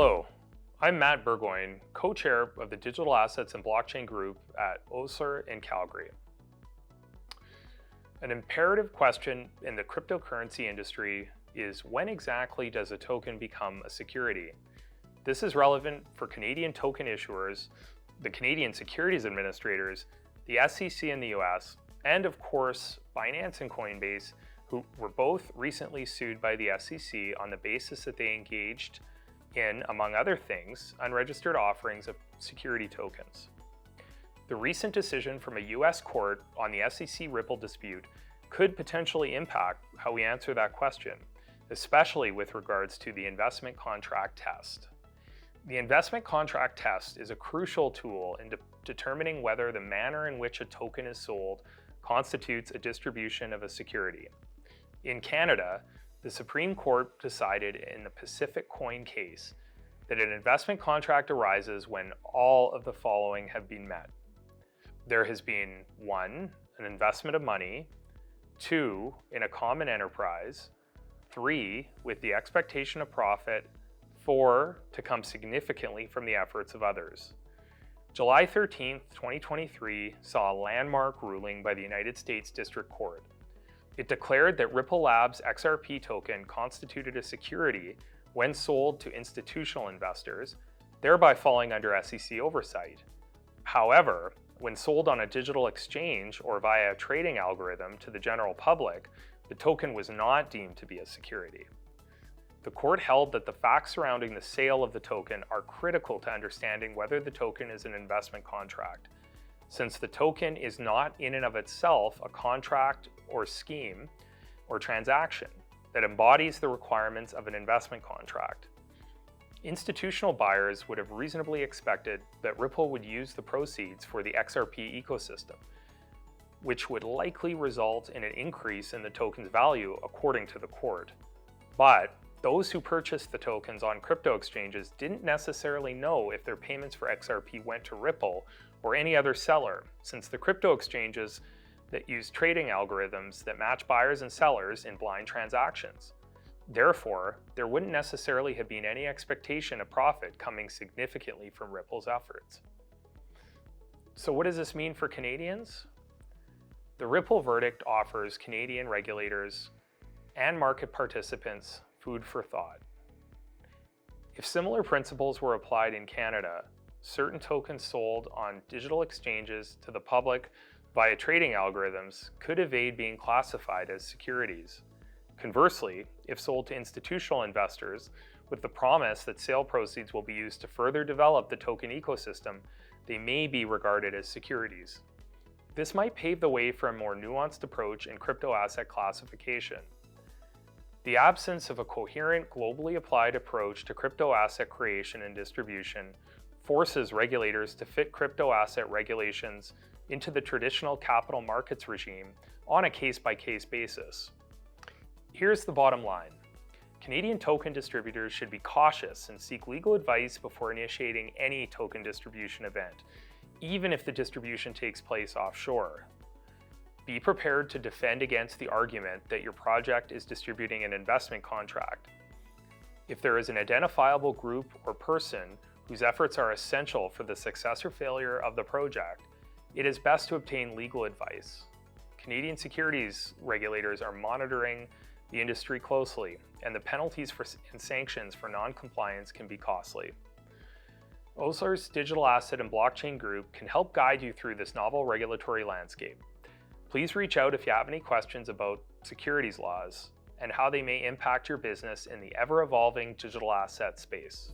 Hello, I'm Matt Burgoyne, co-chair of the Digital Assets and Blockchain Group at S.E.N.C.R.L in Calgary. An imperative question in the cryptocurrency industry is, when exactly does a token become a security? This is relevant for Canadian token issuers, the Canadian Securities Administrators, the SEC in the US, and of course, Binance and Coinbase, who were both recently sued by the SEC on the basis that they engaged in, among other things, unregistered offerings of security tokens. The recent decision from a US court on the SEC Ripple dispute could potentially impact how we answer that question, especially with regards to the investment contract test. The investment contract test is a crucial tool in determining whether the manner in which a token is sold constitutes a distribution of a security. In Canada, the Supreme Court decided in the Pacific Coin case that an investment contract arises when all of the following have been met. There has been 1, an investment of money, 2, in a common enterprise, 3, with the expectation of profit, 4, to come significantly from the efforts of others. July 13, 2023 saw a landmark ruling by the United States District Court. It declared that Ripple Labs' XRP token constituted a security when sold to institutional investors, thereby falling under SEC oversight. However, when sold on a digital exchange or via a trading algorithm to the general public, the token was not deemed to be a security. The court held that the facts surrounding the sale of the token are critical to understanding whether the token is an investment contract, since the token is not in and of itself a contract or scheme or transaction that embodies the requirements of an investment contract. Institutional buyers would have reasonably expected that Ripple would use the proceeds for the XRP ecosystem, which would likely result in an increase in the token's value according to the court. But those who purchased the tokens on crypto exchanges didn't necessarily know if their payments for XRP went to Ripple or any other seller, since the crypto exchanges that use trading algorithms that match buyers and sellers in blind transactions. Therefore, there wouldn't necessarily have been any expectation of profit coming significantly from Ripple's efforts. So what does this mean for Canadians? The Ripple verdict offers Canadian regulators and market participants food for thought. If similar principles were applied in Canada, certain tokens sold on digital exchanges to the public via trading algorithms could evade being classified as securities. Conversely, if sold to institutional investors with the promise that sale proceeds will be used to further develop the token ecosystem, they may be regarded as securities. This might pave the way for a more nuanced approach in crypto asset classification. The absence of a coherent, globally applied approach to crypto asset creation and distribution forces regulators to fit crypto asset regulations into the traditional capital markets regime on a case-by-case basis. Here's the bottom line. Canadian token distributors should be cautious and seek legal advice before initiating any token distribution event, even if the distribution takes place offshore. Be prepared to defend against the argument that your project is distributing an investment contract. If there is an identifiable group or person whose efforts are essential for the success or failure of the project, it is best to obtain legal advice. Canadian securities regulators are monitoring the industry closely, and the penalties and sanctions for non-compliance can be costly. S.E.N.C.R.L's Digital Asset and Blockchain Group can help guide you through this novel regulatory landscape. Please reach out if you have any questions about securities laws and how they may impact your business in the ever-evolving digital asset space.